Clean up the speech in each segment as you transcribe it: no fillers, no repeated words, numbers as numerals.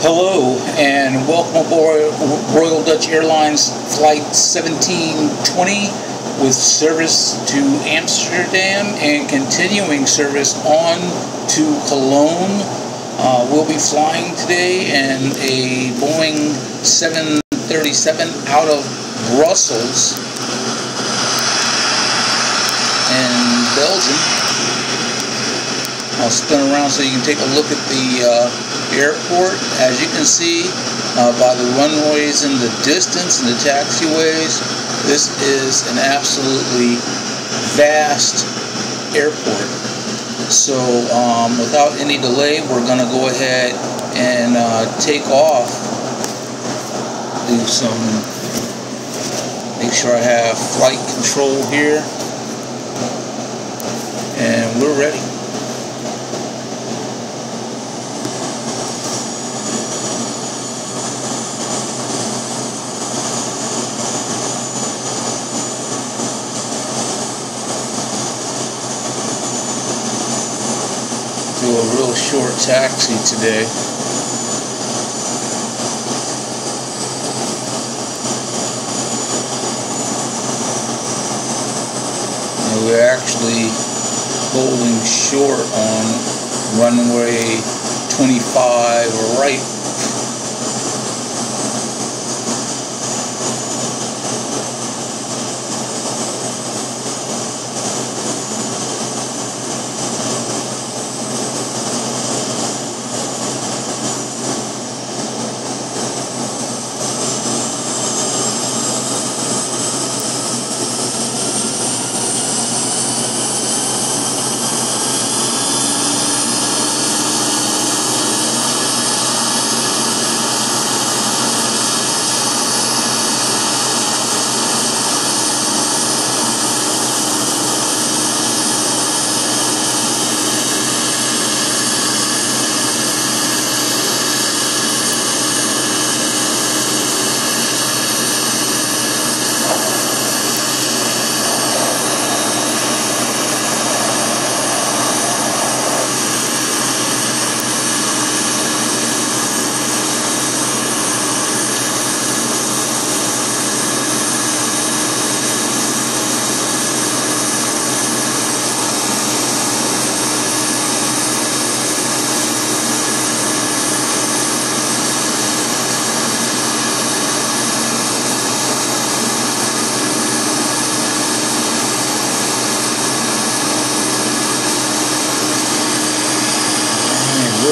Hello and welcome aboard Royal Dutch Airlines Flight 1720 with service to Amsterdam and continuing service on to Cologne. We'll be flying today in a Boeing 737 out of Brussels in Belgium. I'll spin around so you can take a look at the airport. As you can see by the runways in the distance and the taxiways, this is an absolutely vast airport. So without any delay, we're going to go ahead and take off. Make sure I have flight control here, and we're ready. Do a real short taxi today. And we're actually holding short on runway 25 right.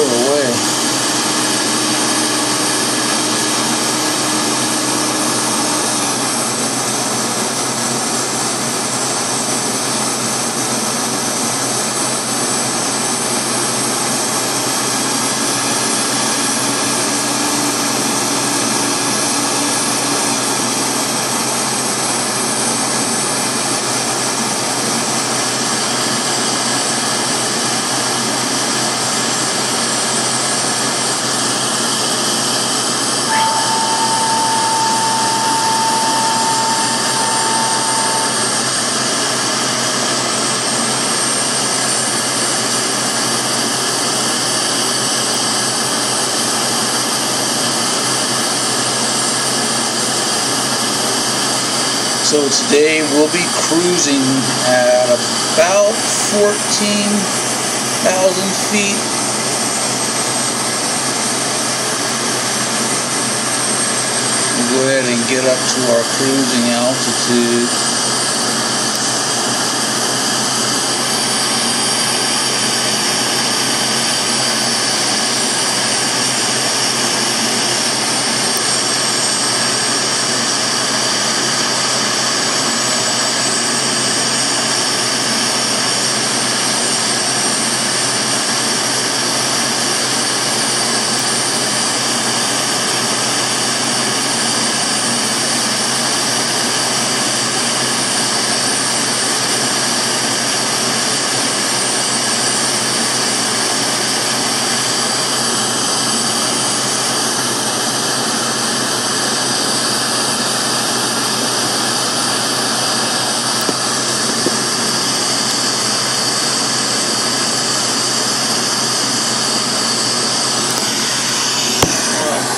Away. So today we'll be cruising at about 14,000 feet. We'll go ahead and get up to our cruising altitude.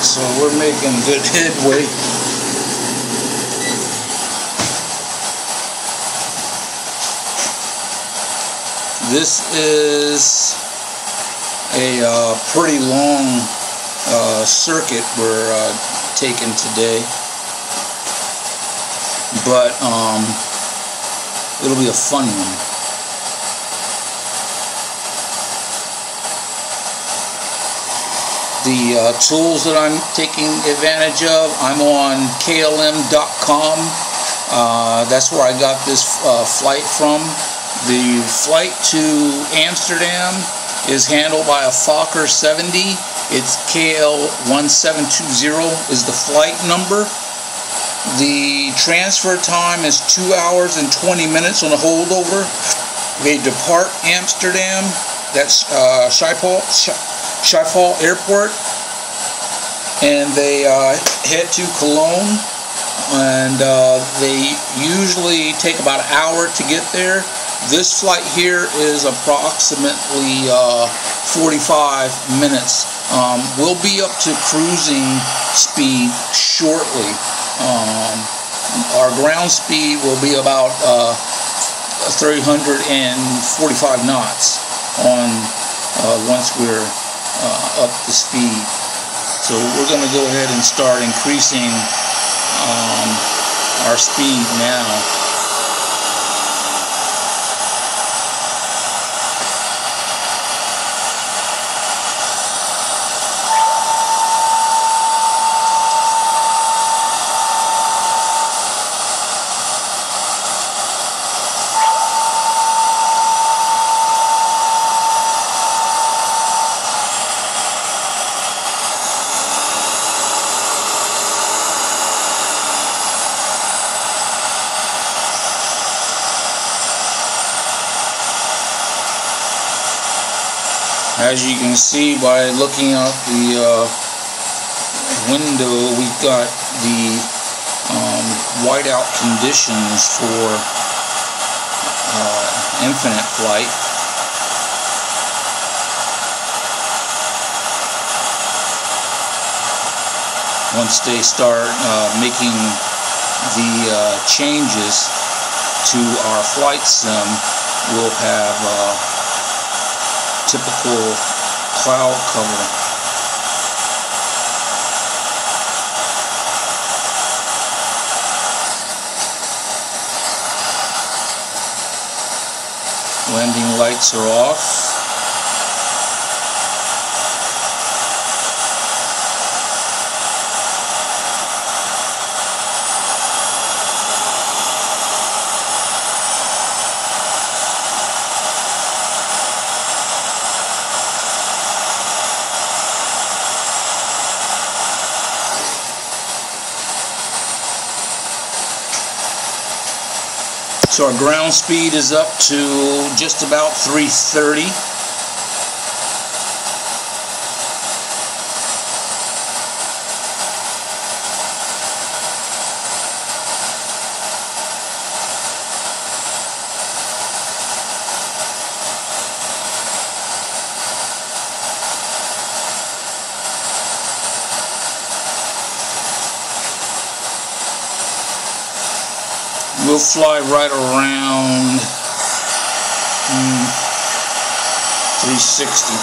So we're making good headway. This is a pretty long circuit we're taking today, but it'll be a fun one. The tools that I'm taking advantage of, I'm on KLM.com. That's where I got this flight from. The flight to Amsterdam is handled by a Fokker 70. It's KL1720 is the flight number. The transfer time is 2 hours and 20 minutes on the holdover. They depart Amsterdam, that's Schiphol Airport, and they head to Cologne, and they usually take about an hour to get there. This flight here is approximately 45 minutes. We'll be up to cruising speed shortly. Our ground speed will be about 345 knots on once we're up to speed. So we're going to go ahead and start increasing our speed now. As you can see by looking out the window, we've got the whiteout conditions for infinite flight. Once they start making the changes to our flight sim, we'll have typical cloud cover. Landing lights are off. So our ground speed is up to just about 330. We'll fly right around 360.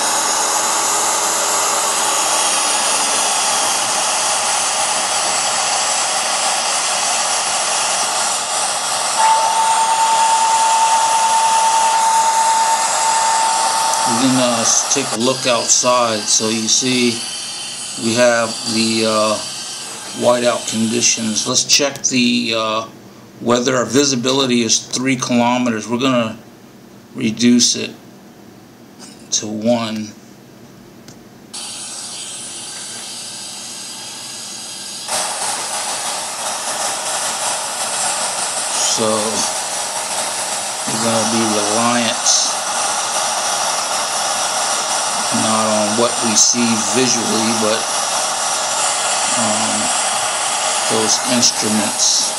We can take a look outside. So you see we have the whiteout conditions. Let's check the weather. Our visibility is 3 kilometers. We're going to reduce it to 1. So we're going to be reliant not on what we see visually, but those instruments.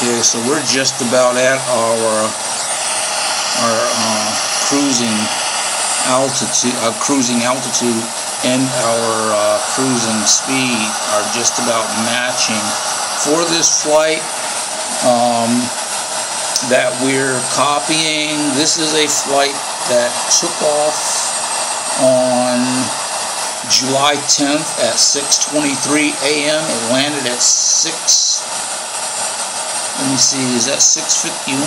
Okay, Okay, so we're just about at our cruising altitude and our cruising speed are just about matching. For this flight that we're copying, this is a flight that took off on July 10th at 6:23 a.m. It landed at 6. Let me see, is that 6:51?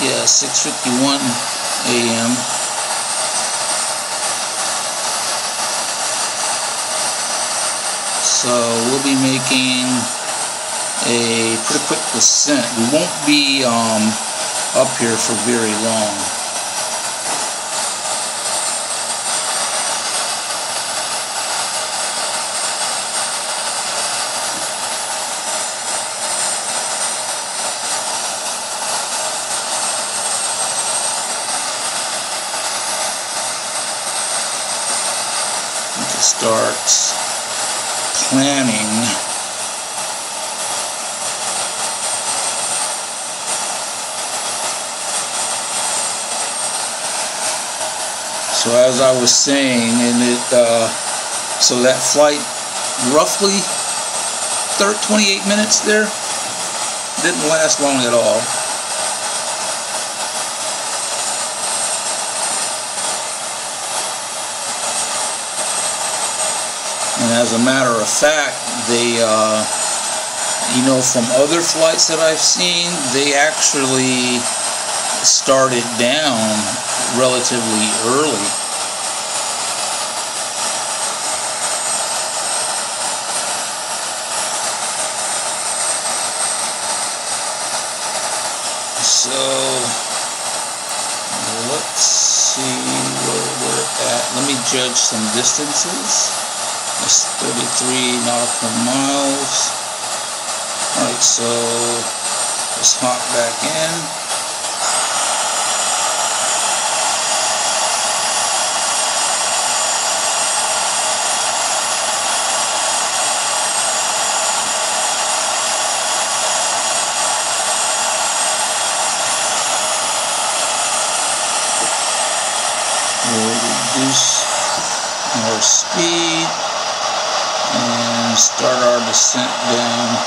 Yeah, 6:51 a.m. So we'll be making a pretty quick descent. We won't be up here for very long. Start planning so as I was saying, and so that flight roughly 28 minutes there, didn't last long at all. And as a matter of fact, they, you know, from other flights that I've seen, they actually started down relatively early. So, let's see where we're at. Let me judge some distances. That's 33 nautical miles. Alright, so let's hop back in. We'll reduce our speed and start our descent down.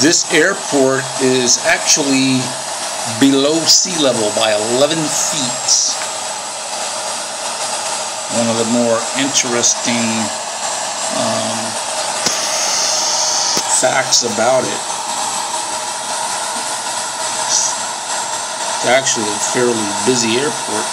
This airport is actually below sea level by 11 feet. One of the more interesting facts about it. It's actually a fairly busy airport.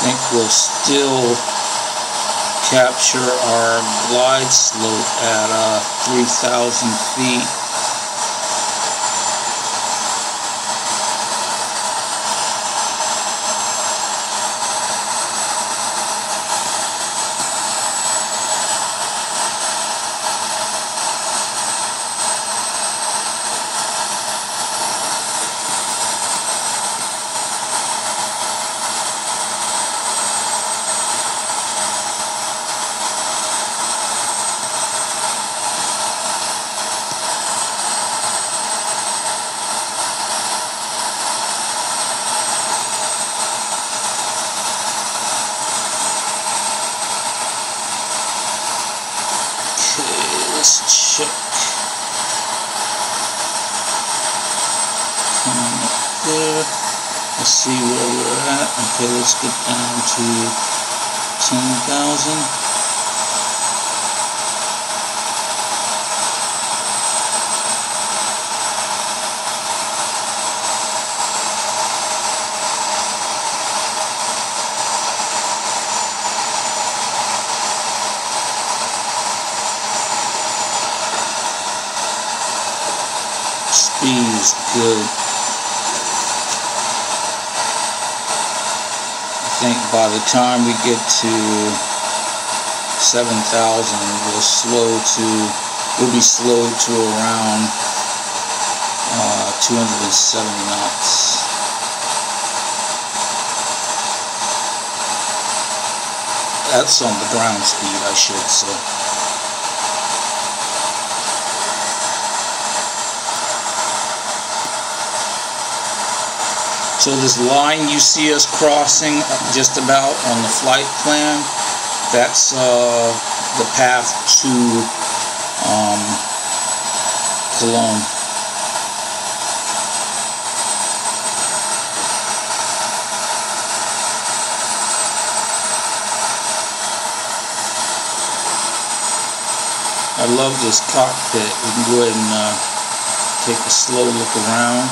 I think we'll still capture our glide slope at 3,000 feet. Let's see where we're at. Okay, let's get down to 10,000. Speed is good. I think by the time we get to 7,000, we'll be slowed to around 270 knots. That's on the ground speed, I should say. So this line you see us crossing just about on the flight plan, that's the path to Cologne. I love this cockpit. We can go ahead and take a slow look around.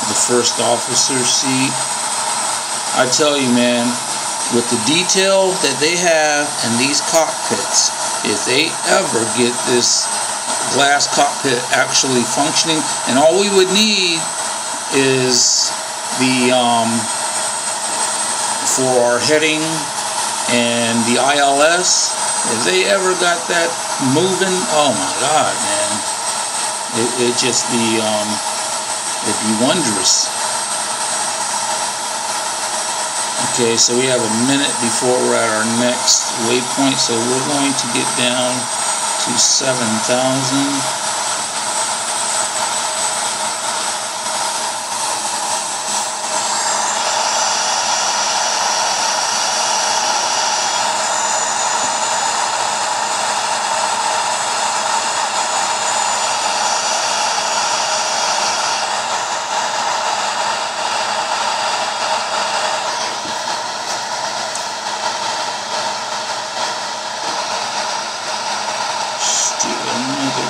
The first officer seat. I tell you, man, with the detail that they have in these cockpits, if they ever get this glass cockpit actually functioning, and all we would need is the for our heading and the ILS, if they ever got that moving, oh my God, man, it'd just be it'd be wondrous. Okay, so we have a minute before we're at our next waypoint, so we're going to get down to 7,000.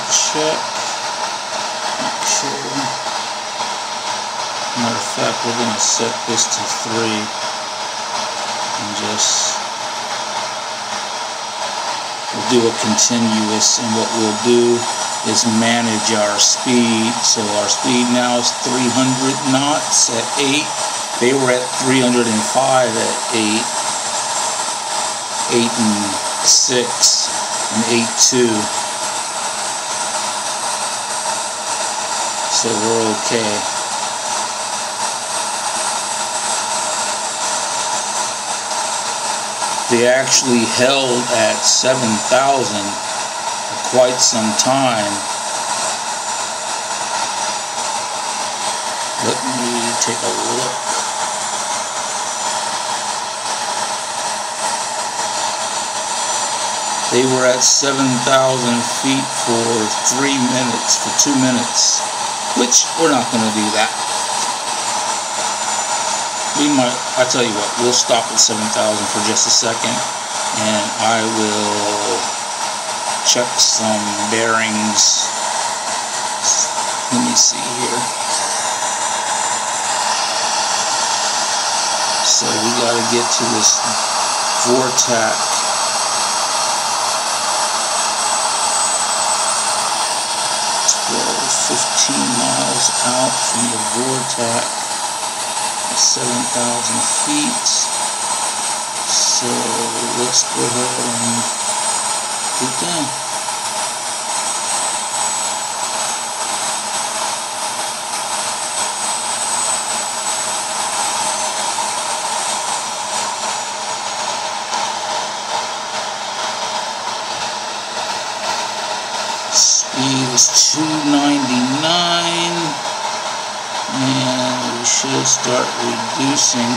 Check. Okay. Matter of fact, we're going to set this to 3 and we'll do a continuous, and what we'll do is manage our speed. So our speed now is 300 knots at 8. They were at 305 at 8, 8 and 6 and 8.2. So we're okay. They actually held at 7,000 for quite some time. Let me take a look. They were at 7,000 feet for 3 minutes, for 2 minutes. Which, we're not going to do that. We might, I tell you what, we'll stop at 7,000 for just a second, and I will check some bearings. Let me see here. So we got to get to this vortex. 15 miles out from the vortex, 7,000 feet. So let's go ahead and get down. Speed is 299, and we should start reducing.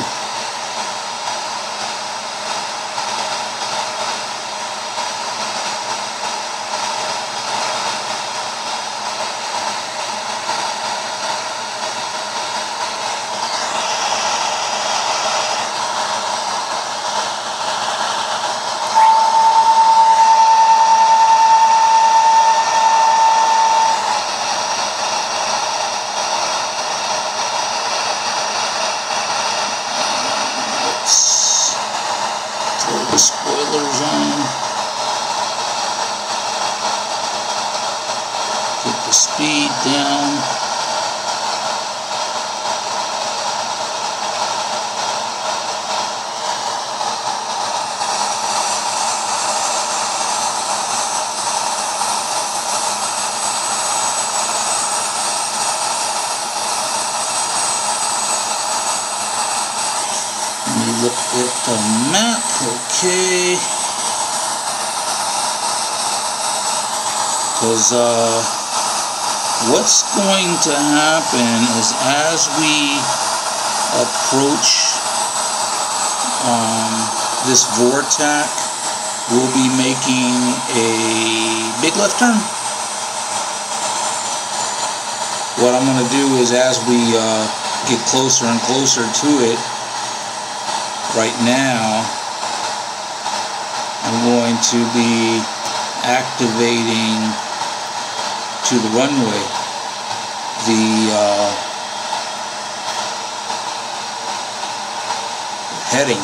the spoilers on. Get the speed down. Look at the map, okay, because what's going to happen is as we approach this vortex, we'll be making a big left turn. What I'm going to do is as we get closer and closer to it, right now, I'm going to be activating to the runway the heading.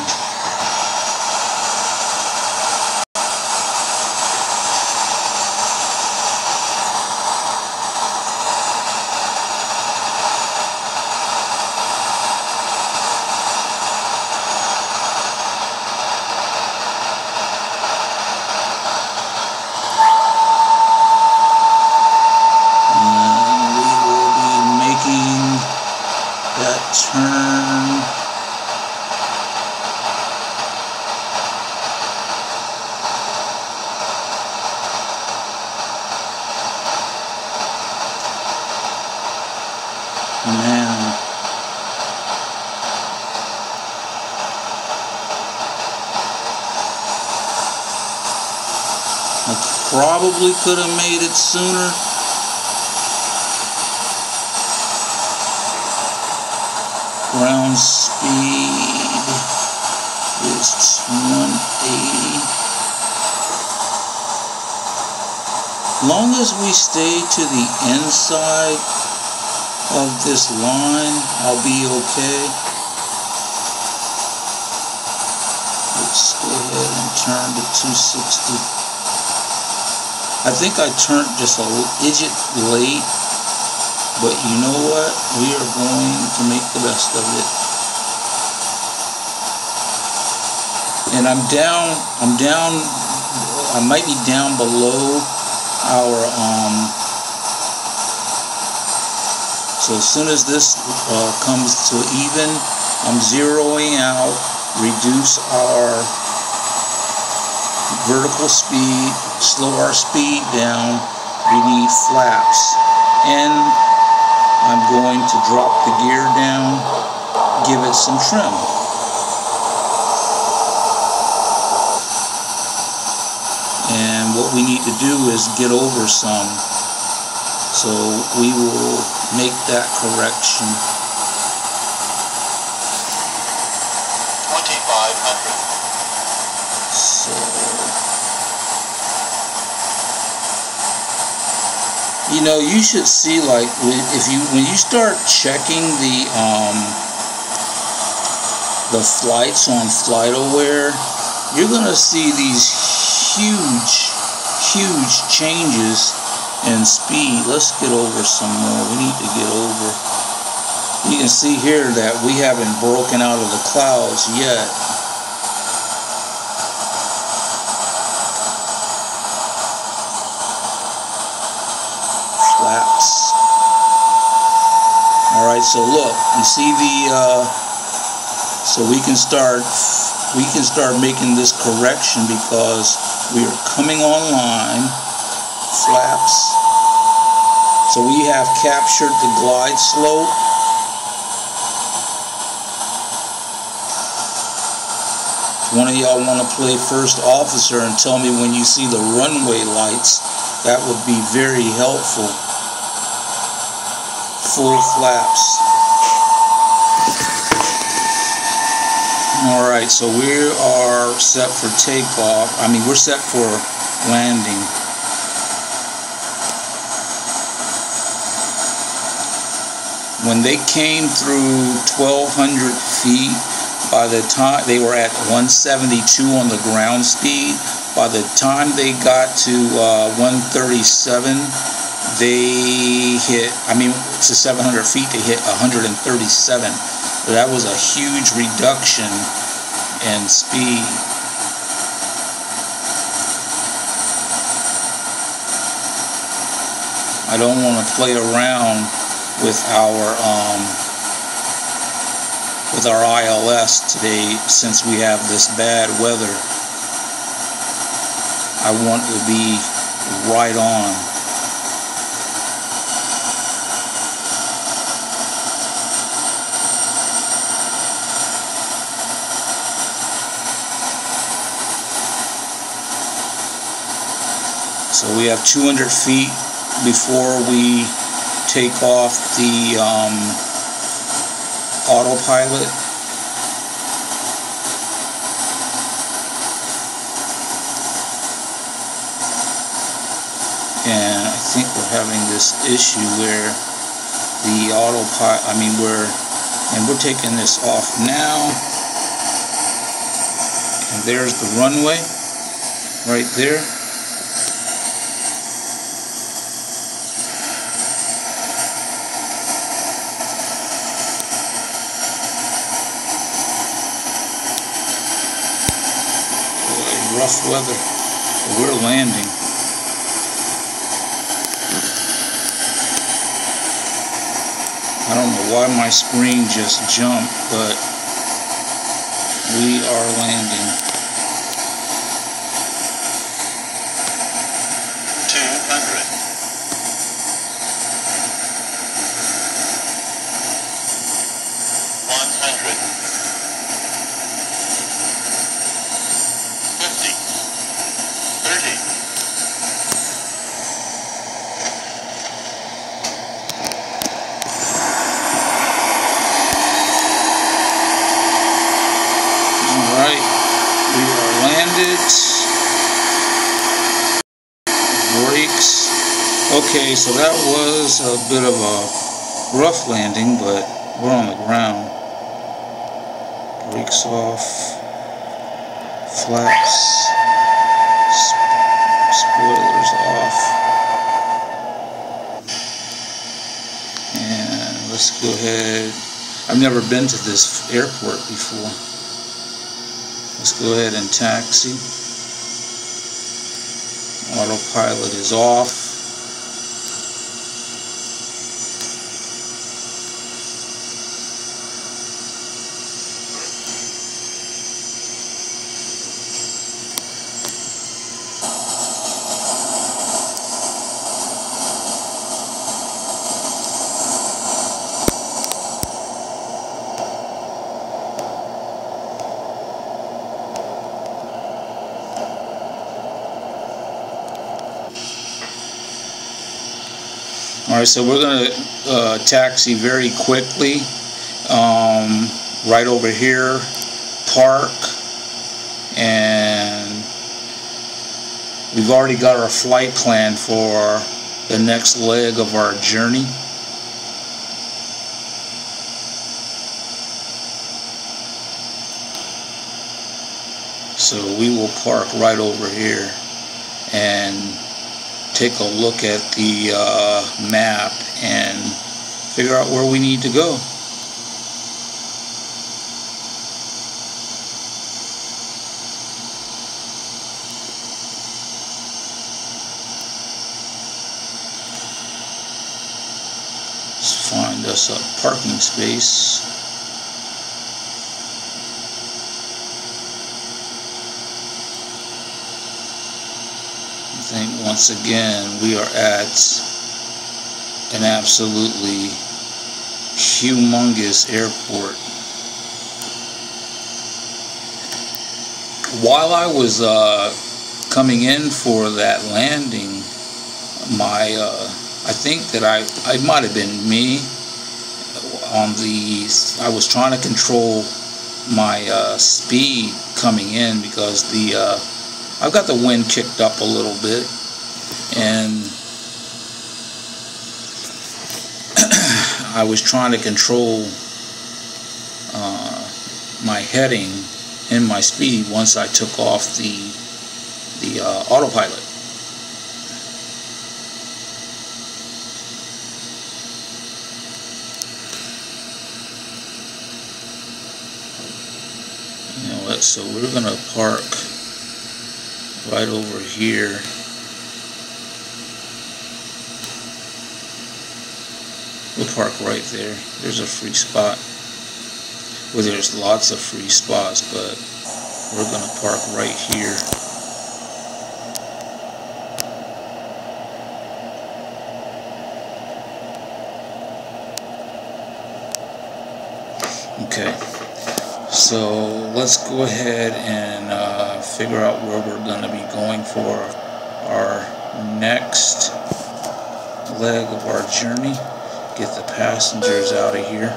Turn. Man. I probably could have made it sooner. Ground speed is 180. Long as we stay to the inside of this line, I'll be okay. Let's go ahead and turn to 260. I think I turned just a idget late. But you know what? We are going to make the best of it. And I might be down below our, so as soon as this comes to even, I'm zeroing out, reduce our vertical speed, slow our speed down. We need flaps. And I'm going to drop the gear down, give it some trim. And what we need to do is get over some. So we will make that correction. 2500. So, you know, you should see, like, when you start checking the flights on FlightAware, you're gonna see these huge changes in speed. Let's get over some more. We need to get over. You can see here that we haven't broken out of the clouds yet. Flaps. Alright, so look, you see so we can start making this correction because we are coming online. Flaps. So we have captured the glide slope. One of y'all want to play first officer and tell me when you see the runway lights, that would be very helpful. Full flaps. Alright, so we are set for takeoff. I mean, we're set for landing. When they came through 1,200 feet, By the time they were at 172 on the ground speed, by the time they got to 137, they hit, to 700 feet, they hit 137. So that was a huge reduction in speed. I don't want to play around with our ILS today since we have this bad weather. I want to be right on. So we have 200 feet before we take off the autopilot. And I think we're having this issue where the autopilot, we're taking this off now. And there's the runway right there. Rough weather, but we're landing. I don't know why my screen just jumped, but we are landing. 200. 100. 50. 30. Alright, we are landed. Brakes. Okay, so that was a bit of a rough landing, but we're on the ground. Brakes off. Flaps. Spoilers off. And let's go ahead. I've never been to this airport before. Let's go ahead and taxi. Autopilot is off. Alright, so we're going to taxi very quickly right over here, park, and we've already got our flight plan for the next leg of our journey. So we will park right over here and take a look at the map and figure out where we need to go. Let's find us a parking space. I think once again we are at an absolutely humongous airport. While I was coming in for that landing, I think that I might have been me on I was trying to control my speed coming in because I've got the wind kicked up a little bit, and I was trying to control my heading and my speed once I took off the autopilot. You know what? So we're gonna park right over here. We'll park right there. There's a free spot. Well, there's lots of free spots, but we're gonna park right here. Okay, so let's go ahead and figure out where we're gonna be going for our next leg of our journey. Get the passengers out of here.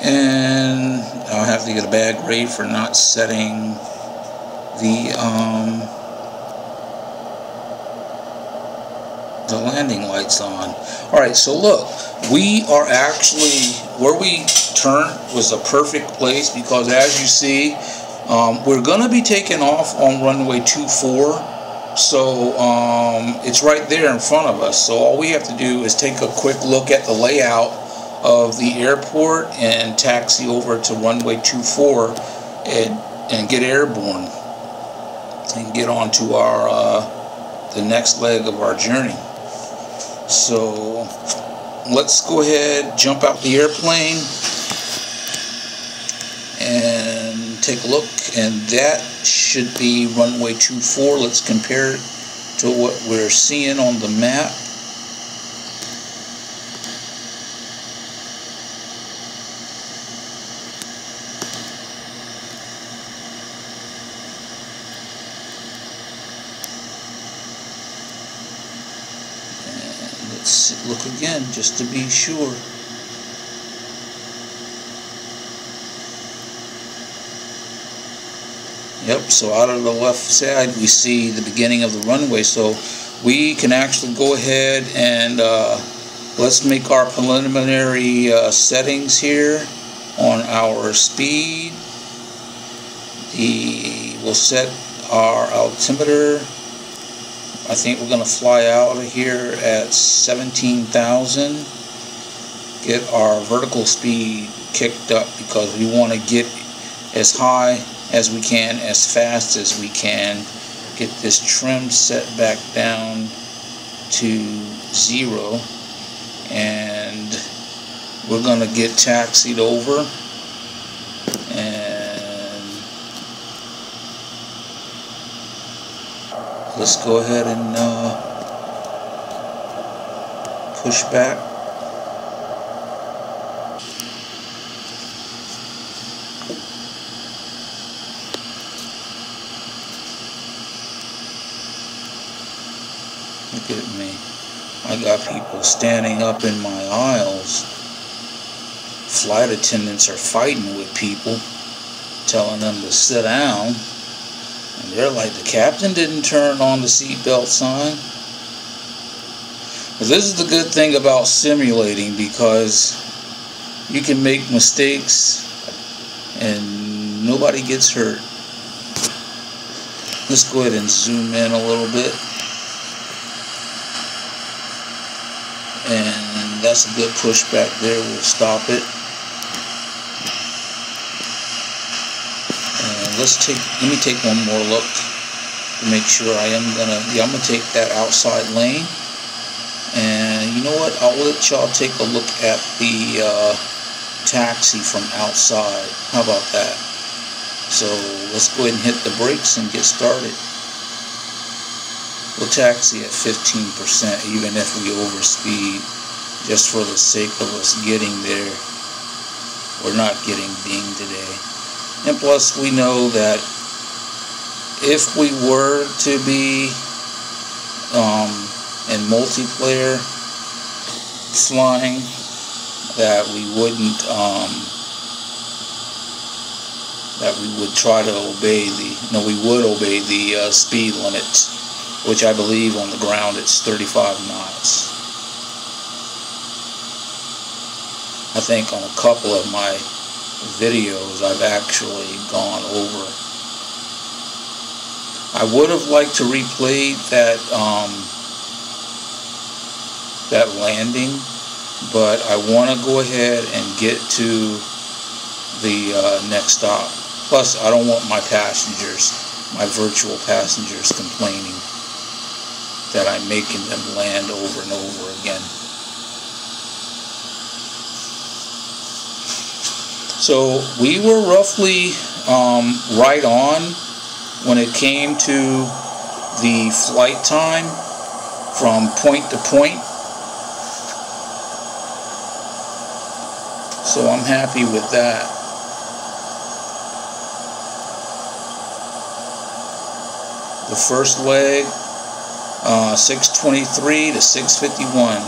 And I'll have to get a bad grade for not setting the landing lights on. Alright, so look, we are actually, where we turned was a perfect place because as you see, we're going to be taking off on runway 24, so it's right there in front of us. So all we have to do is take a quick look at the layout of the airport and taxi over to runway 24 and get airborne and get on to our the next leg of our journey. So let's go ahead, jump out the airplane and take a look, and that should be runway 24. Let's compare it to what we're seeing on the map. And let's look again just to be sure. Yep, so out of the left side we see the beginning of the runway, so we can actually go ahead and let's make our preliminary settings here on our speed. We'll set our altimeter. I think we're going to fly out of here at 17,000. Get our vertical speed kicked up because we want to get as high as we can, as fast as we can. Get this trim set back down to 0, and we're gonna get taxied over, and let's go ahead and push back. Look at me. I got people standing up in my aisles. Flight attendants are fighting with people, telling them to sit down. And they're like, the captain didn't turn on the seatbelt sign. But this is the good thing about simulating, because you can make mistakes and nobody gets hurt. Let's go ahead and zoom in a little bit. And that's a good pushback there. We'll stop it. And let me take one more look to make sure I'm gonna take that outside lane. And you know what? I'll let y'all take a look at the taxi from outside. How about that? So let's go ahead and hit the brakes and get started. We'll taxi at 15% even if we overspeed, just for the sake of us getting there. We're not getting dinged today. And plus we know that if we were to be in multiplayer flying, that we wouldn't that we would try to obey we would obey the speed limit, which I believe on the ground it's 35 knots. I think on a couple of my videos I've actually gone over. I would have liked to replay that that landing, but I want to go ahead and get to the next stop. Plus, I don't want my passengers, my virtual passengers, complaining that I'm making them land over and over again. So we were roughly right on when it came to the flight time from point to point. So I'm happy with that. The first leg, 6:23 to 6:51.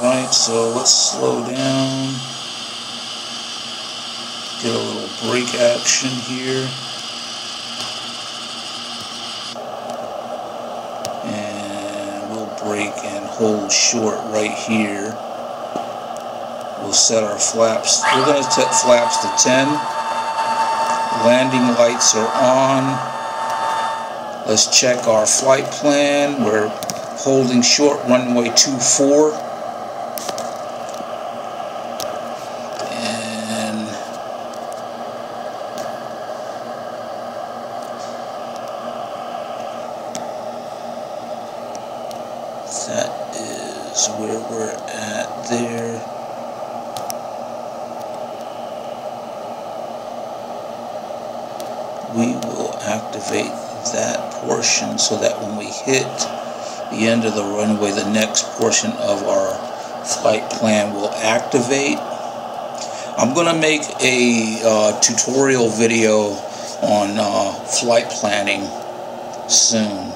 Alright, so let's slow down. Get a little brake action here. And we'll brake and hold short right here. We'll set our flaps. We're going to set flaps to 10. Landing lights are on. Let's check our flight plan. We're holding short runway 24. And that is where we're at there. We will activate that portion so that when we hit the end of the runway, the next portion of our flight plan will activate. I'm going to make a tutorial video on flight planning soon.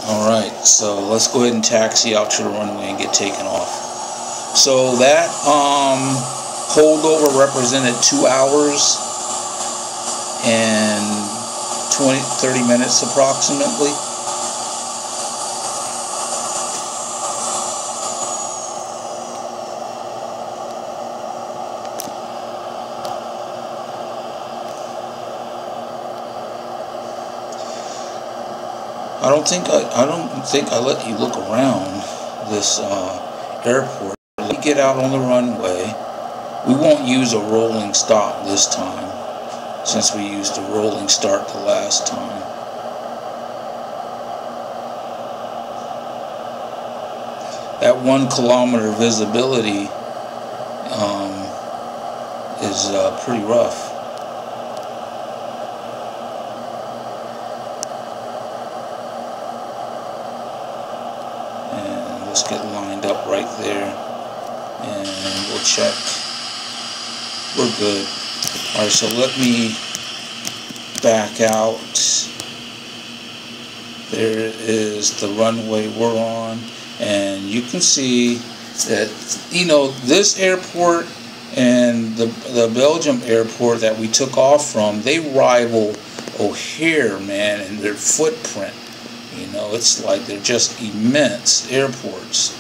Alright, so let's go ahead and taxi out to the runway and get taken off. So that holdover represented 2 hours and 30 minutes approximately. I don't think I let you look around this airport. Let me get out on the runway. We won't use a rolling stop this time, since we used a rolling start the last time. That 1 kilometer visibility is pretty rough. And let's get lined up right there, and we'll check. We're good. Alright, so let me back out. There is the runway we're on, and you can see that, you know, this airport and the Belgium airport that we took off from, they rival O'Hare, man, in their footprint. You know, it's like they're just immense airports.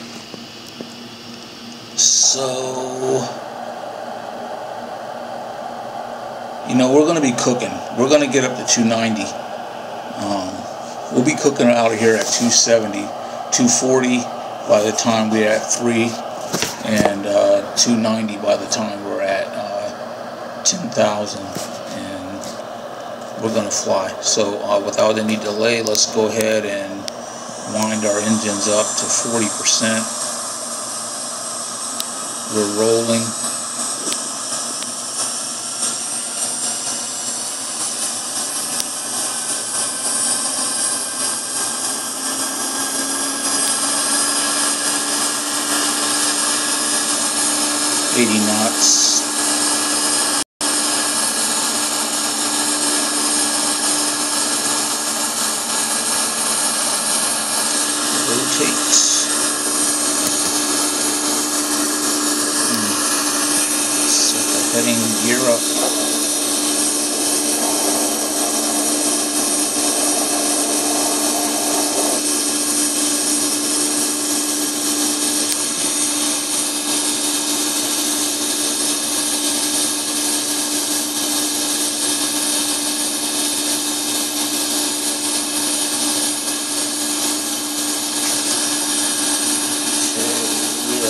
So, you know, we're going to be cooking. We're going to get up to 290. We'll be cooking out of here at 270, 240 by the time we're at 3, and 290 by the time we're at 10,000. And we're going to fly. So without any delay, let's go ahead and wind our engines up to 40%. We're rolling. Knots. Rotate. Set the heading gear up.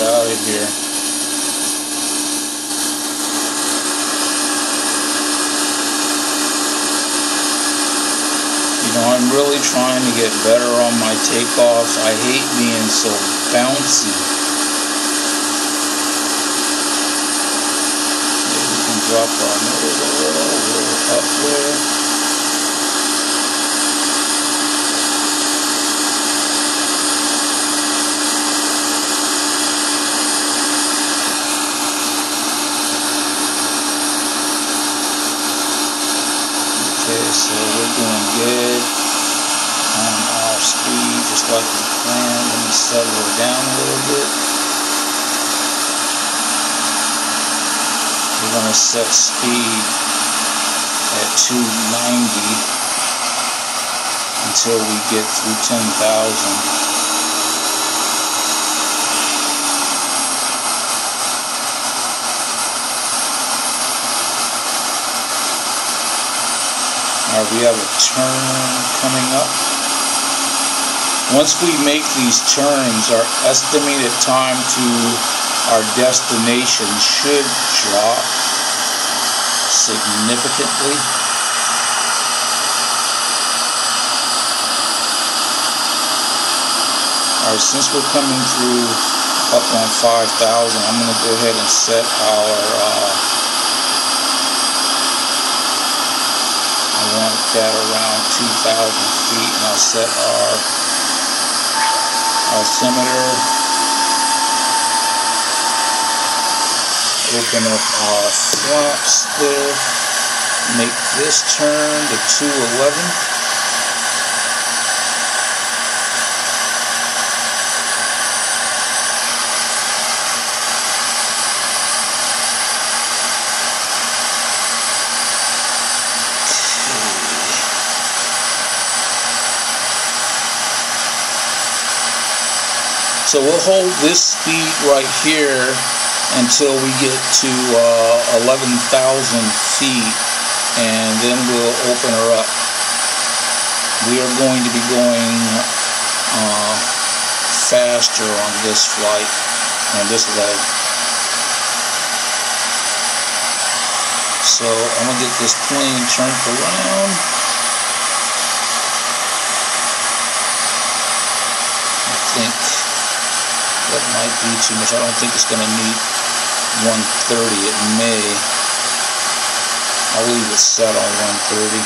out of here. You know, I'm really trying to get better on my takeoffs. I hate being so bouncy. Maybe we can drop our nose a little up there. Okay, so we're doing good on our speed, just like we planned. Let me settle her down a little bit. We're going to set speed at 290 until we get through 10,000. We have a turn coming up. Once we make these turns, our estimated time to our destination should drop significantly. Alright, since we're coming through up on 5,000, I'm going to go ahead and set our I want that around 2,000 feet, and I'll set our altimeter. Open up our flaps there. Make this turn to 211. So we'll hold this speed right here until we get to 11,000 feet, and then we'll open her up. We are going to be going faster on this flight, on this leg. So I'm going to get this plane turned around. I think that might be too much. I don't think it's going to need 130. It may. I'll leave it set on 130.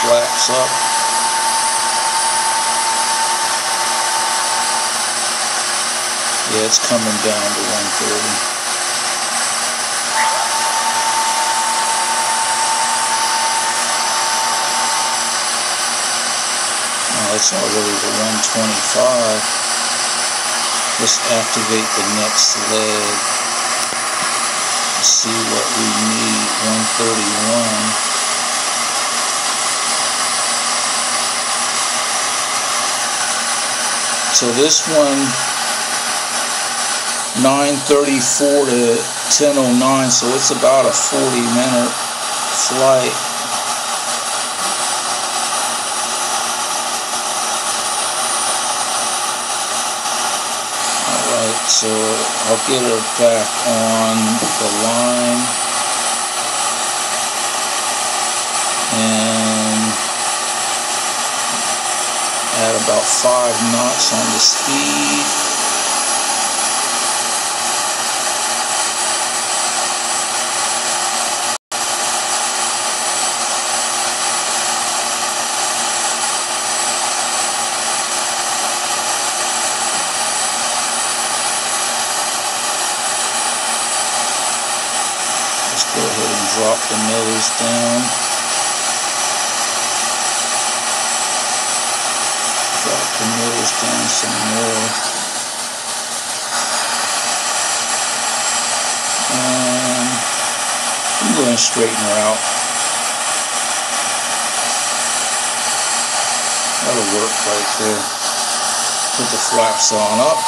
Flaps up. Yeah, it's coming down to 130. It's already the 125. Let's activate the next leg. Let's see what we need. 131. So this one, 9:34 to 10:09. So it's about a 40-minute flight. So I'll get her back on the line, and add about 5 knots on the speed. Go ahead and drop the nose down. Drop the nose down some more. And I'm going to straighten her out. That'll work right there. Put the flaps on up.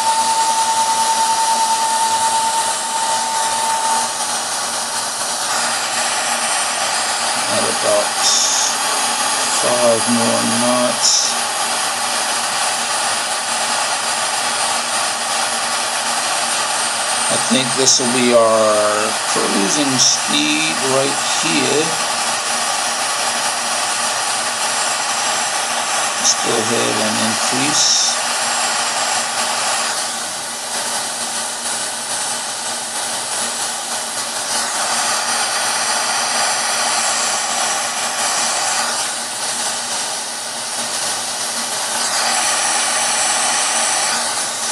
About 5 more knots. think this will be our cruising speed right here. Let's go ahead and increase.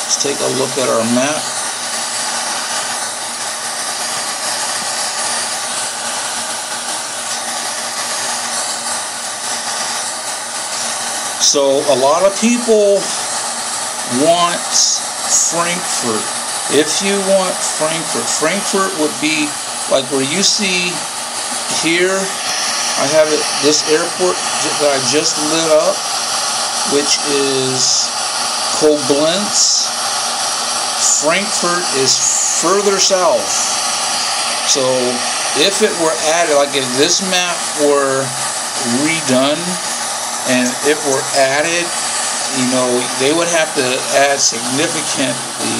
Let's take a look at our map. So a lot of people want Frankfurt. If you want Frankfurt, Frankfurt would be like where you see here. I have it, this airport that I just lit up, which is Koblenz. Frankfurt is further south. So if it were added, like if this map were redone and it were added, you know, they would have to add significantly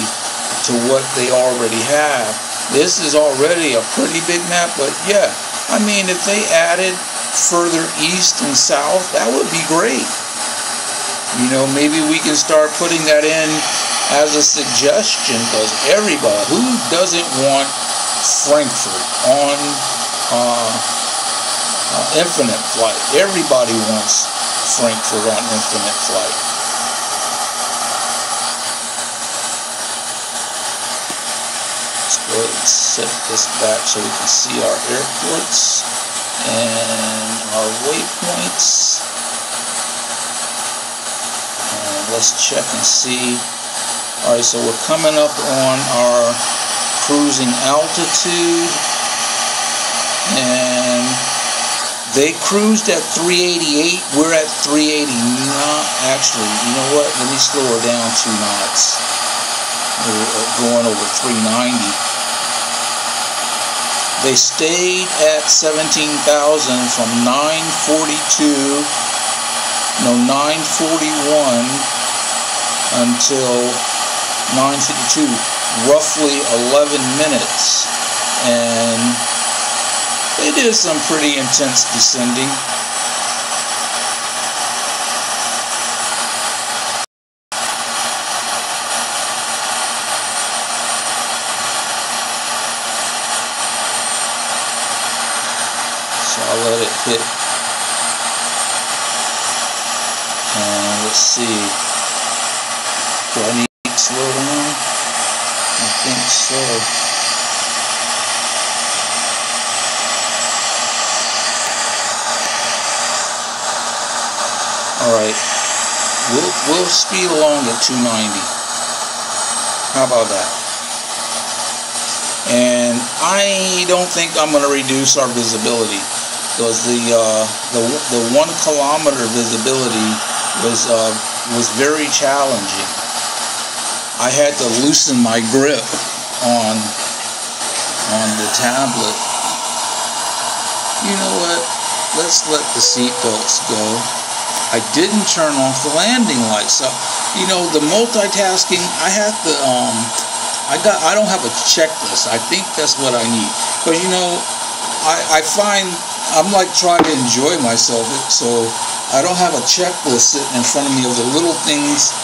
to what they already have. This is already a pretty big map, but yeah, I mean, if they added further east and south, that would be great. You know, maybe we can start putting that in as a suggestion, because everybody, who doesn't want Frankfurt on infinite flight? Everybody wants Frankfurt on infinite flight. Let's go ahead and set this back so we can see our airports and our waypoints. And let's check and see. Alright, so we're coming up on our cruising altitude, and they cruised at 388. We're at 380. Actually, you know what? Let me slow her down 2 knots. We're going over 390. They stayed at 17,000 from 941 until 9:52, roughly 11 minutes, and they did some pretty intense descending. So I'll let it hit, and let's see, do I need to slow down? I think so. Alright, we'll speed along at 290. How about that? And I don't think I'm going to reduce our visibility, because the 1 kilometer visibility was very challenging. I had to loosen my grip on the tablet. You know what? Let's let the seatbelts go. I didn't turn off the landing lights. So, you know, the multitasking, I have to, I don't have a checklist. I think that's what I need. Because, you know, I find I'm like trying to enjoy myself, so I don't have a checklist sitting in front of me of the little things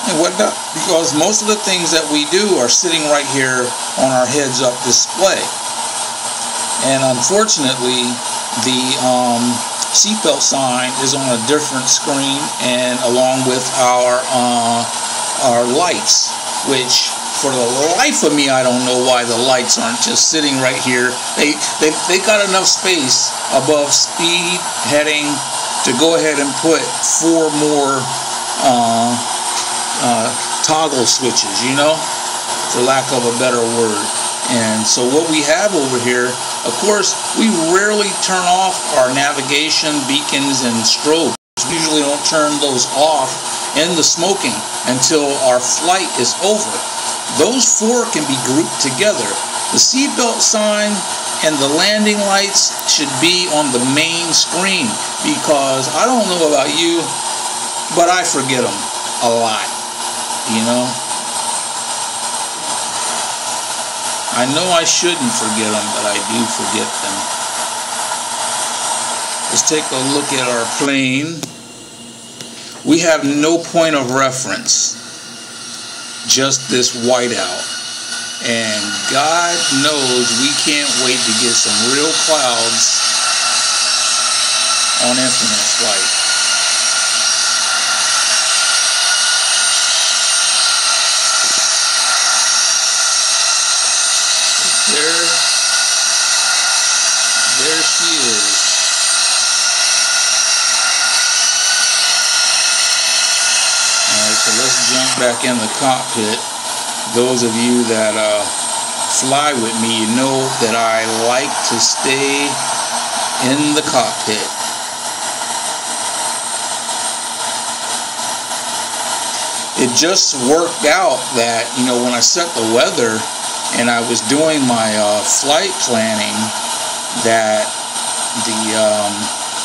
and whatnot, because most of the things that we do are sitting right here on our heads-up display. And unfortunately, the seatbelt sign is on a different screen, and along with our lights, which for the life of me, I don't know why the lights aren't just sitting right here. They got enough space above speed heading to go ahead and put 4 more toggle switches, you know, for lack of a better word. And so what we have over here, of course, we rarely turn off our navigation beacons and strobes. We usually don't turn those off in the smoking until our flight is over. Those 4 can be grouped together. The seatbelt sign and the landing lights should be on the main screen, because I don't know about you, but I forget them a lot, you know. I know I shouldn't forget them, but I do forget them. Let's take a look at our plane. We have no point of reference, just this whiteout. And God knows we can't wait to get some real clouds on Infinite Flight. There she is. Alright, so let's jump back in the cockpit. Those of you that fly with me, you know that I like to stay in the cockpit. It just worked out that, you know, when I set the weather and I was doing my flight planning, that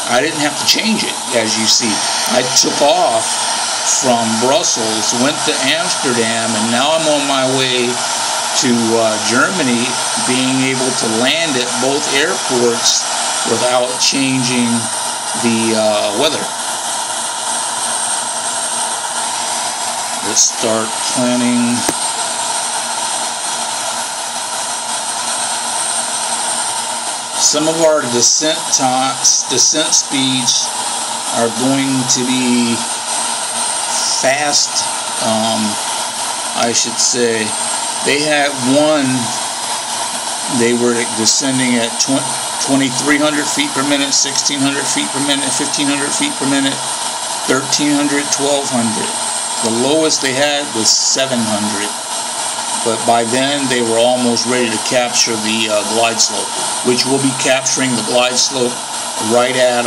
I didn't have to change it. As you see, I took off from Brussels, went to Amsterdam, and now I'm on my way to Germany, being able to land at both airports without changing the weather. Let's start planning. Some of our descent speeds are going to be fast, I should say. They had one, they were descending at 2,300 feet per minute, 1,600 feet per minute, 1,500 feet per minute, 1,300, 1,200. The lowest they had was 700. But by then they were almost ready to capture the glide slope, which will be capturing the glide slope right at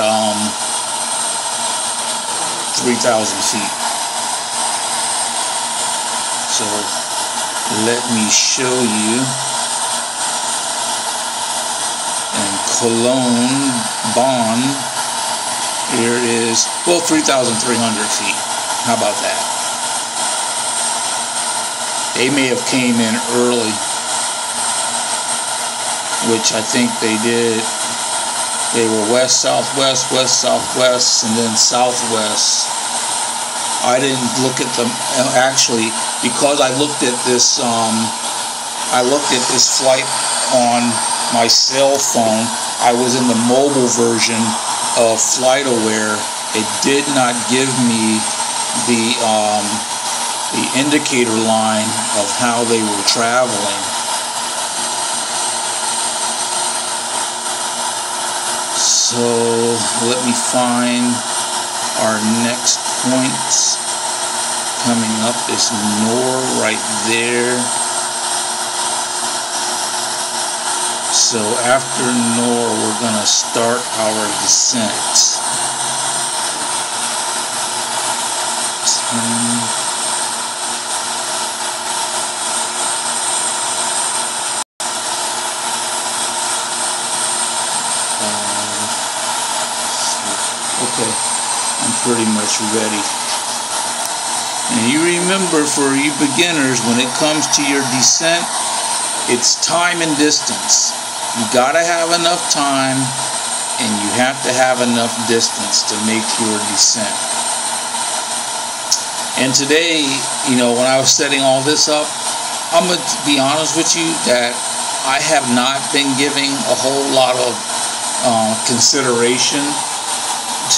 3,000 feet. So let me show you. And Cologne Bonn, here is, well, 3,300 feet. How about that? They may have came in early, which I think they did. They were west, southwest, west, southwest, and then southwest. I didn't look at them actually, because I looked at this flight on my cell phone. I was in the mobile version of FlightAware. It did not give me the indicator line of how they were traveling. So let me find our next points. Coming up is Nor right there. So after Nor, we're going to start our descent. Okay, I'm pretty much ready. And you remember, for you beginners, when it comes to your descent, it's time and distance. You gotta have enough time, and you have to have enough distance to make your descent. And today, you know, when I was setting all this up, I'm going to be honest with you that I have not been giving a whole lot of consideration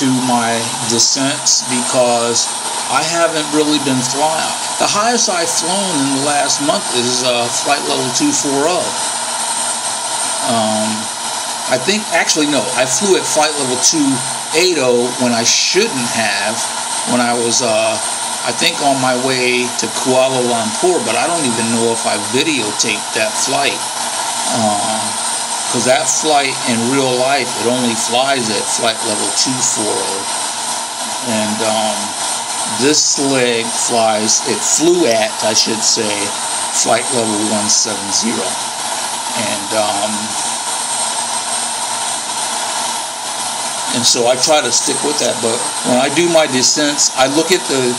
to my descents, because I haven't really been flying. The highest I've flown in the last month is flight level 240. I think, actually no, I flew at flight level 280 when I shouldn't have, when I was I think on my way to Kuala Lumpur, but I don't even know if I videotaped that flight. Because that flight in real life, it only flies at flight level 240. And this leg flies, it flew at, I should say, flight level 170. And so I try to stick with that. But when I do my descents, I look at the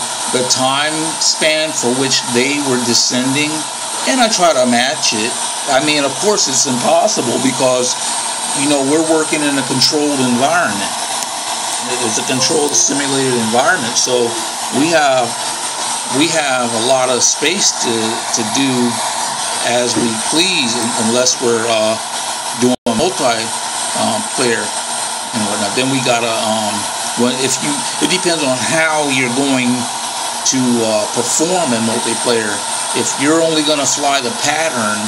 time span for which they were descending, and I try to match it. I mean, of course it's impossible because, you know, we're working in a controlled environment. It's a controlled, simulated environment, so we have a lot of space to do as we please, unless we're doing a multiplayer and whatnot. Then we gotta it depends on how you're going to perform in multiplayer. If you're only going to fly the pattern,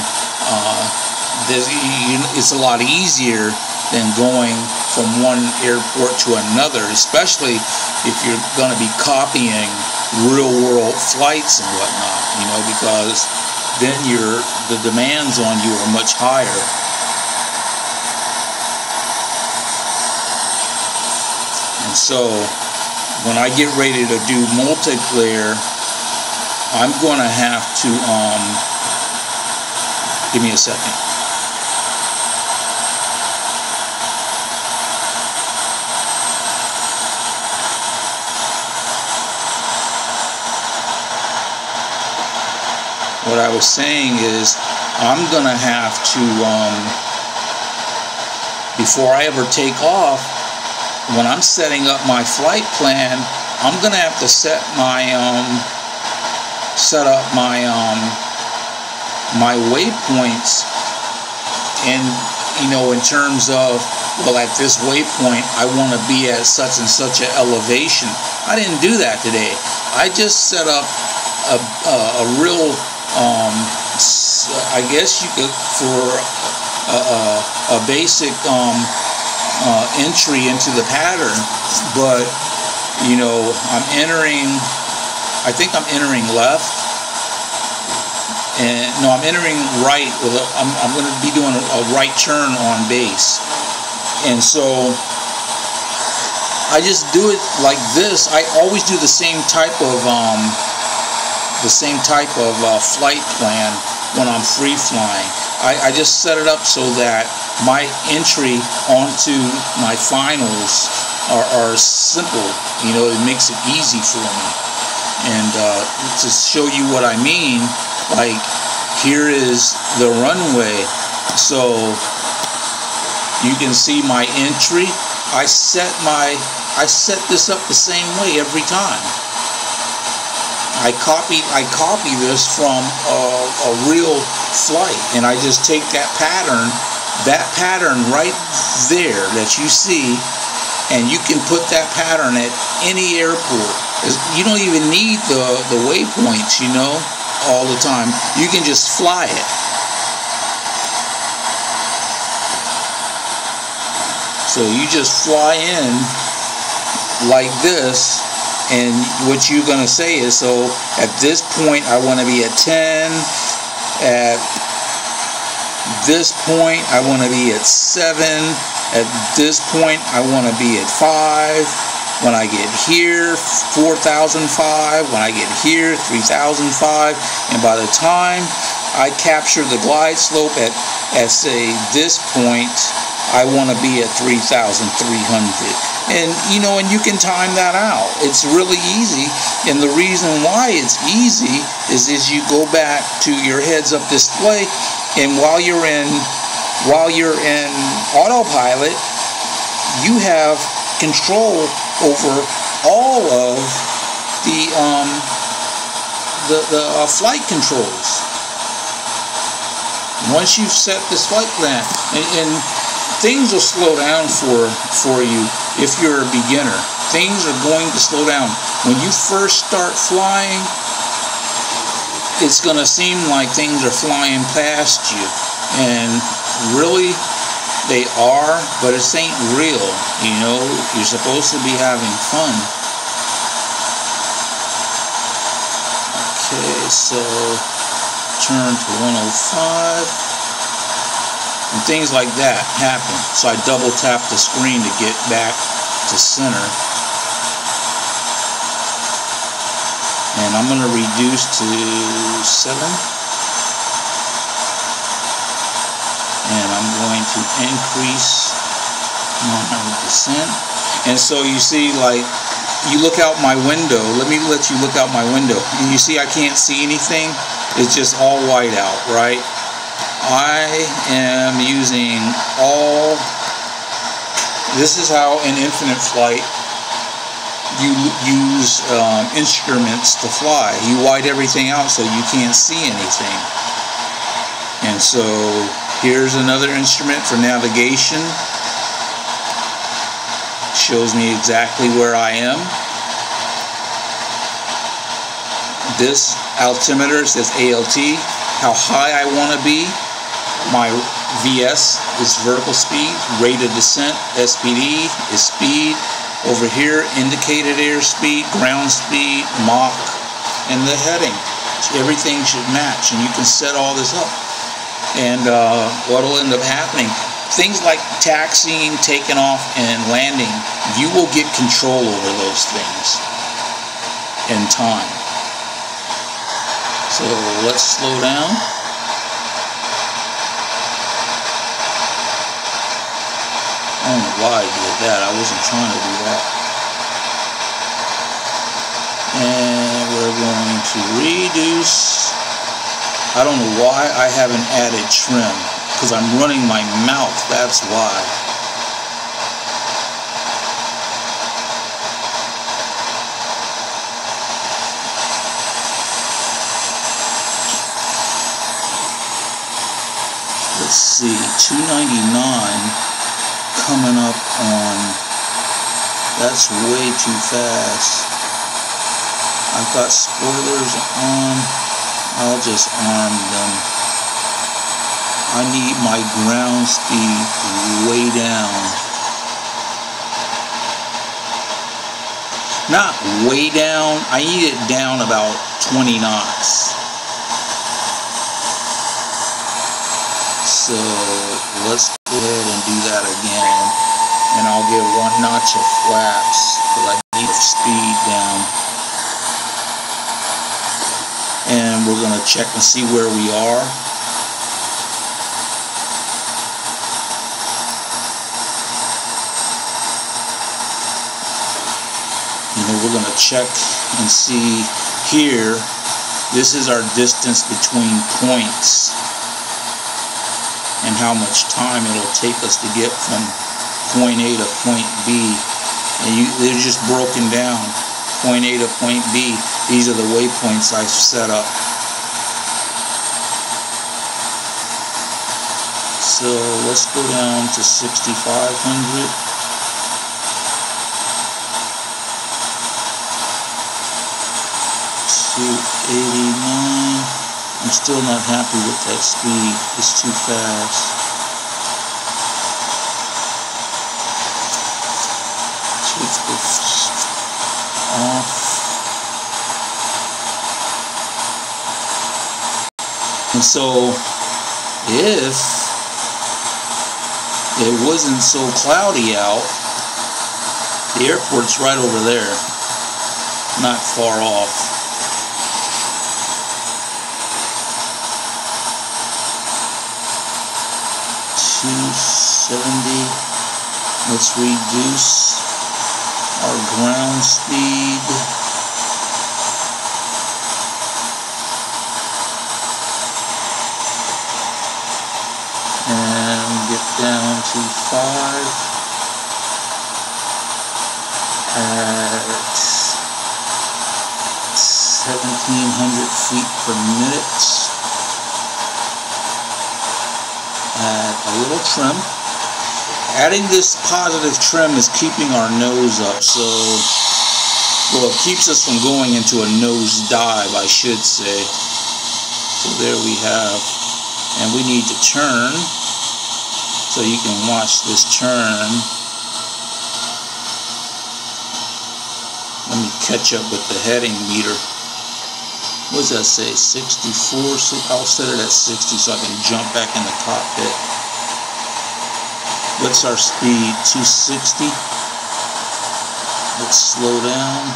it's a lot easier than going from one airport to another, especially if you're going to be copying real-world flights and whatnot, you know, because then the demands on you are much higher. And so when I get ready to do multiplayer, I'm going to have to, give me a second. What I was saying is I'm going to have to, before I ever take off, when I'm setting up my flight plan, I'm going to have to set up my waypoints, and, you know, in terms of, well, at this waypoint I want to be at such and such an elevation. I didn't do that today. I just set up a real, I guess you could, for a basic entry into the pattern, but, you know, I think I'm entering left, and no, I'm entering right. I'm going to be doing a right turn on base, and so I just do it like this. I always do the same type of flight plan when I'm free flying. I just set it up so that my entry onto my finals are simple. You know, it makes it easy for me. And to show you what I mean, like, here is the runway, so you can see my entry. I set this up the same way every time. I copy this from a real flight, and I just take that pattern right there that you see, and you can put that pattern at any airport. You don't even need the waypoints, you know, all the time. You can just fly it. So you just fly in like this, and what you're going to say is, so at this point I want to be at 10, at this point I want to be at 7, at this point I want to be at 5, when I get here 4,005, when I get here 3,005, and by the time I capture the glide slope at say this point, I want to be at 3,300. And, you know, and you can time that out. It's really easy, and the reason why it's easy is you go back to your heads-up display, and while you're in autopilot, you have control over all of the flight controls. Once you've set this flight plan, and things will slow down for you if you're a beginner. Things are going to slow down. When you first start flying, it's going to seem like things are flying past you, and really they are, but it ain't real. You know, you're supposed to be having fun. Okay, so turn to 105, and things like that happen. So I double tap the screen to get back to center, and I'm going to reduce to 7. And I'm going to increase my descent. And so you see, like, you look out my window. Let me let you look out my window. And you see I can't see anything. It's just all white out, right? I am using this is how in infinite flight you use instruments to fly. You white everything out so you can't see anything. And so here's another instrument for navigation. Shows me exactly where I am. This altimeter says ALT, how high I want to be. My VS is vertical speed, rate of descent, SPD is speed. Over here, indicated airspeed, ground speed, Mach, and the heading. Everything should match, and you can set all this up. And what will end up happening, things like taxiing, taking off, and landing, you will get control over those things in time. So let's slow down. I don't know why I did that. I wasn't trying to do that. And we're going to reduce. I don't know why I haven't added trim, because I'm running my mouth, that's why. Let's see, 299 coming up on, that's way too fast. I've got spoilers on, I'll just arm them. I need my ground speed way down. Not way down, I need it down about 20 knots. So let's go ahead and do that again, and I'll get 1 notch of flaps because I need the speed down. And we're going to check and see where we are. We're going to check and see here. This is our distance between points and how much time it'll take us to get from point A to point B. And they're just broken down. Point A to point B. These are the waypoints I've set up. So let's go down to 6,500. To 89. I'm still not happy with that speed. It's too fast. Take this off. And so, if it wasn't so cloudy out, the airport's right over there, not far off. 270. Let's reduce our ground speed. And get down to 5 at 1,700 feet per minute. Add a little trim. Adding this positive trim is keeping our nose up, so, well, it keeps us from going into a nose dive, I should say. So there we have, and we need to turn, so you can watch this turn. Let me catch up with the heading meter. What does that say? 64? I'll set it at 60 so I can jump back in the cockpit. What's our speed? 260. Let's slow down.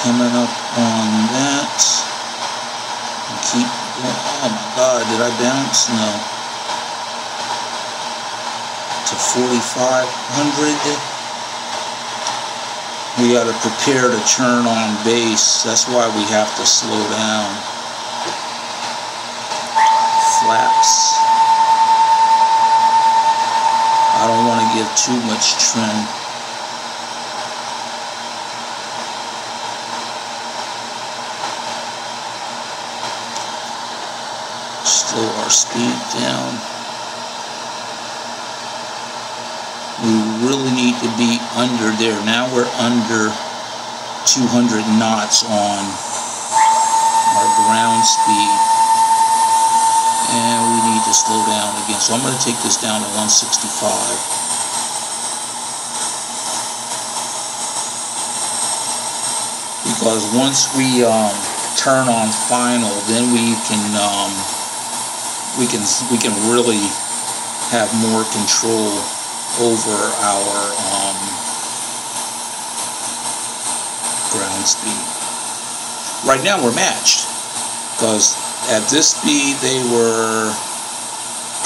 Coming up on that. And keep going. Oh my God, did I bounce? No. To 4,500. we got to prepare to turn on base. That's why we have to slow down. Flaps. I don't want to give too much trim. Slow our speed down. We really need to be under there. Now we're under 200 knots on our ground speed. And we need to slow down again. So I'm going to take this down to 165. Because once we turn on final, then we can really have more control over our ground speed. Right now we're matched, because at this speed they were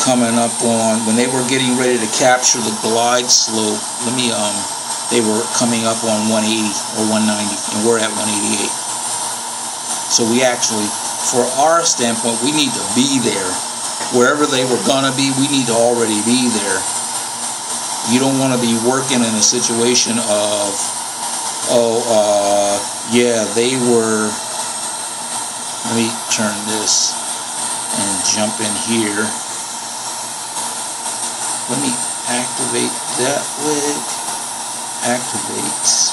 coming up on, when they were getting ready to capture the glide slope, they were coming up on 180 or 190, and we're at 188. So we actually, for our standpoint, we need to be there. Wherever they were gonna be, we need to already be there. You don't want to be working in a situation of, yeah, they were, let me turn this and jump in here. Let me activate that leg. Activates.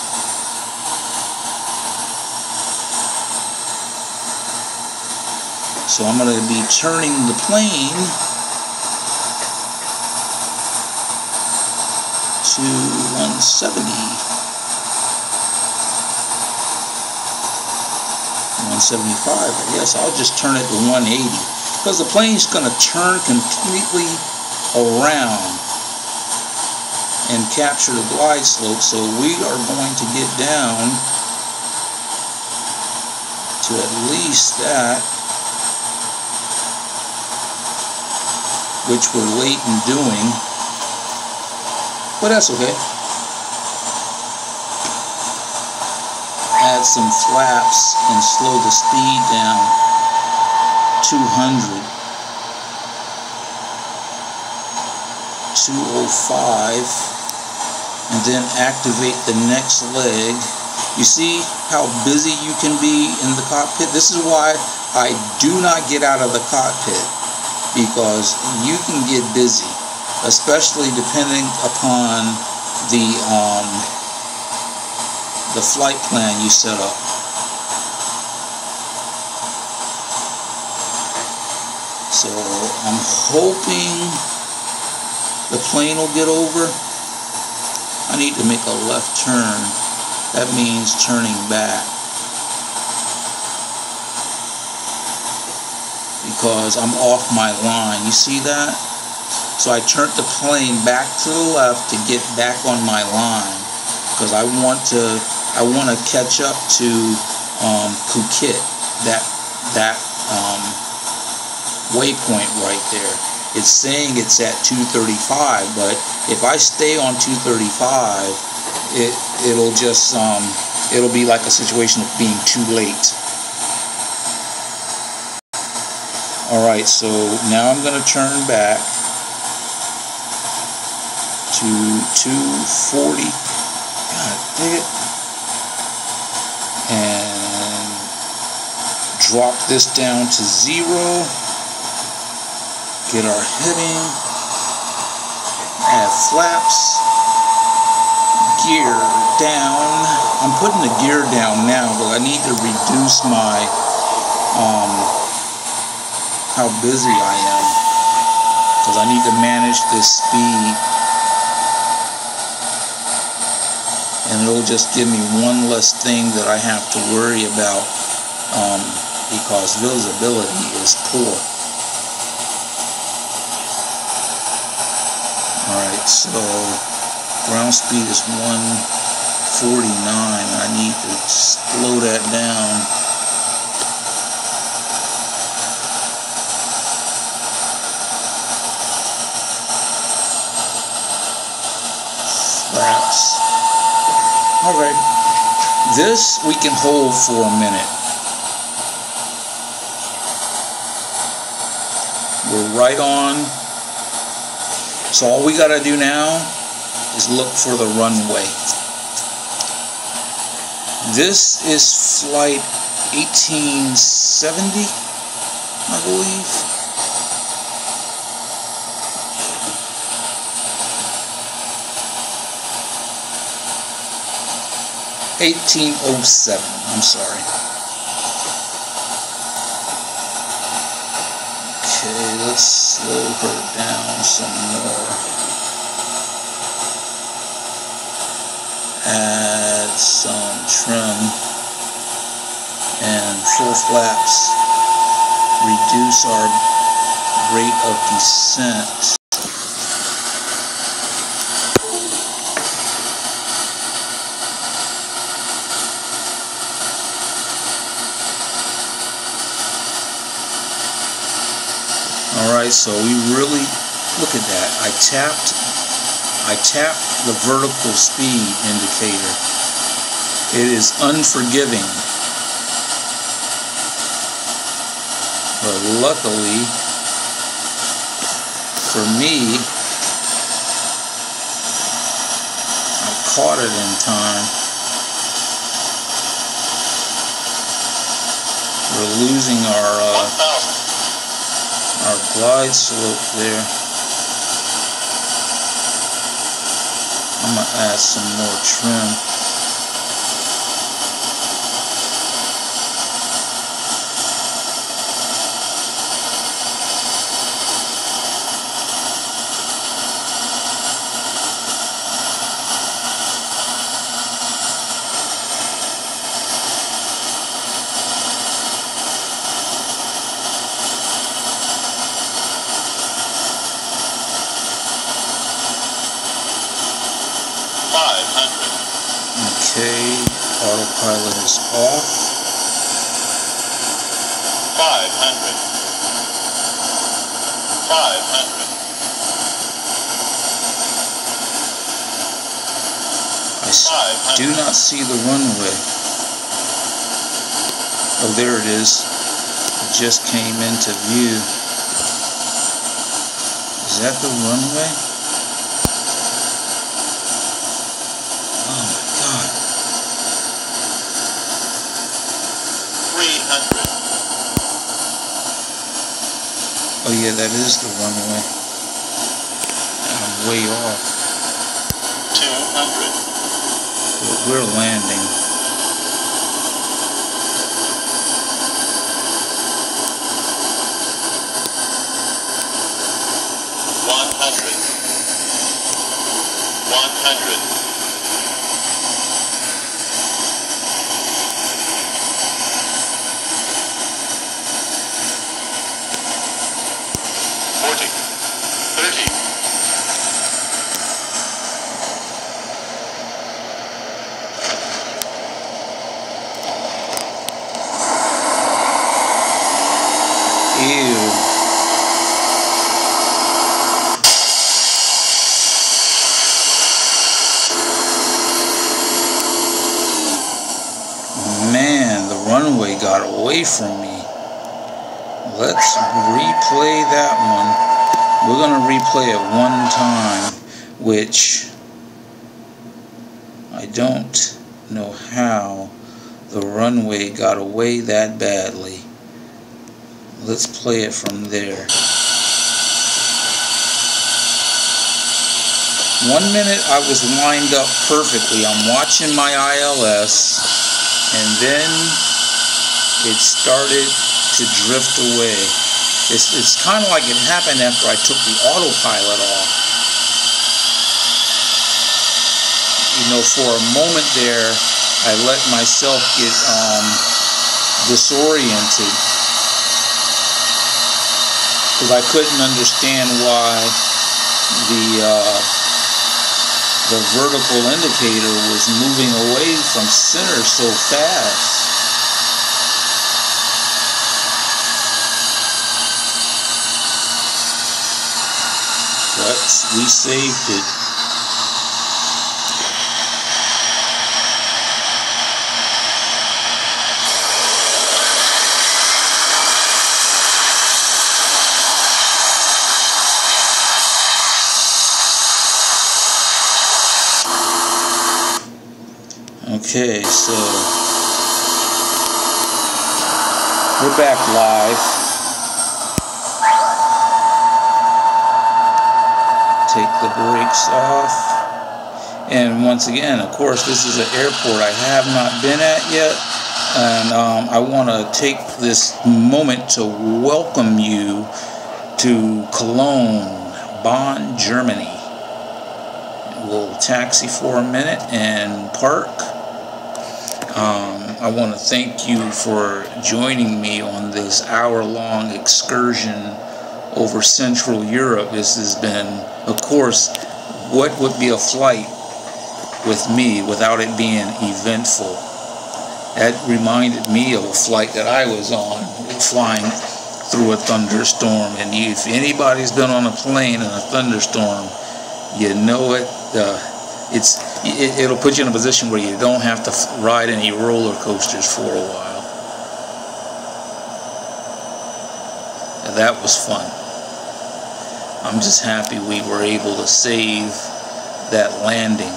So I'm going to be turning the plane to 170. 175, I guess. I'll just turn it to 180, because the plane's going to turn completely around and capture the glide slope. So we are going to get down to at least that, which we're late in doing, but that's okay. Add some flaps and slow the speed down. 200, 205, and then activate the next leg. You see how busy you can be in the cockpit? This is why I do not get out of the cockpit, because you can get busy, especially depending upon the flight plan you set up. So I'm hoping the plane will get over. I need to make a left turn. That means turning back, because I'm off my line. You see that? So I turned the plane back to the left to get back on my line, because I want to catch up to Phuket, that waypoint right there. It's saying it's at 235, but if I stay on 235, it'll just it'll be like a situation of being too late. Alright, so now I'm going to turn back to 240. God dang it. And drop this down to 0. Get our heading. Add flaps. Gear down. I'm putting the gear down now, but I need to reduce my how busy I am, because I need to manage this speed, and it'll just give me one less thing that I have to worry about, because visibility is poor. Alright, so ground speed is 149. I need to slow that down. Flaps. Alright. This we can hold for a minute. We're right on. So all we got to do now is look for the runway. This is flight 1870, I believe. $18.07, I'm sorry. Okay, let's slow her down some more. Add some trim and full flaps. Reduce our rate of descent. Alright, so we really, look at that. I tapped the vertical speed indicator. It is unforgiving. But luckily, for me, I caught it in time. We're losing our glide slope there. I'm going to add some more trim. Okay, autopilot is off. 500. 500. I do not see the runway. Oh, there it is. It just came into view. Is that the runway? Oh yeah, that is the runway. I'm way off. 200. But we're landing. 100. 100. Man, the runway got away from me. Let's replay that one. We're going to replay it one time, which I don't know how the runway got away that badly. Let's play it from there. 1 minute I was lined up perfectly. I'm watching my ILS, and then it started to drift away. It's kind of like it happened after I took the autopilot off. You know, for a moment there, I let myself get disoriented because I couldn't understand why the vertical indicator was moving away from center so fast. But we saved it. Okay, so we're back live. Take the brakes off. And once again, of course, this is an airport I have not been at yet. And I want to take this moment to welcome you to Cologne Bonn, Germany. We'll taxi for a minute and park. I want to thank you for joining me on this hour-long excursion over Central Europe. This has been, of course, what would be a flight with me without it being eventful? That reminded me of a flight that I was on, flying through a thunderstorm. And if anybody's been on a plane in a thunderstorm, you know it. It'll put you in a position where you don't have to ride any roller coasters for a while. And that was fun. I'm just happy we were able to save that landing.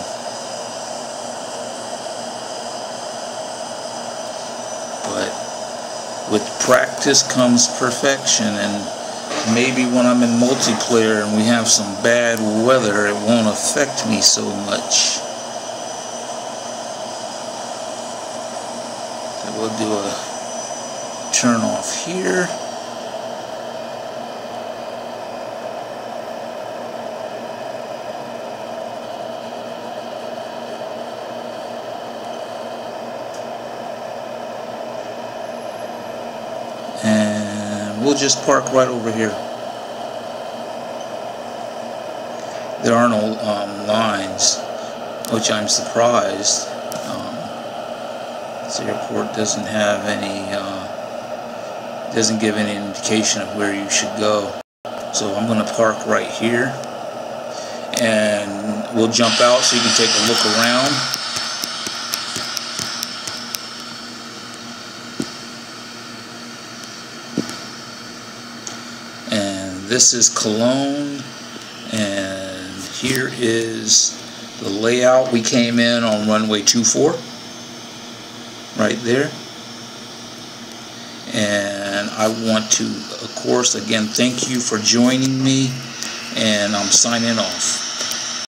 But with practice comes perfection, and maybe when I'm in multiplayer and we have some bad weather, it won't affect me so much. So we'll do a turn off here. And we'll just park right over here. There are no lines, which I'm surprised. This airport doesn't have any, doesn't give any indication of where you should go. So I'm going to park right here, and we'll jump out so you can take a look around. This is Cologne, and here is the layout. We came in on runway 24, right there. And I want to, of course, again, thank you for joining me, and I'm signing off.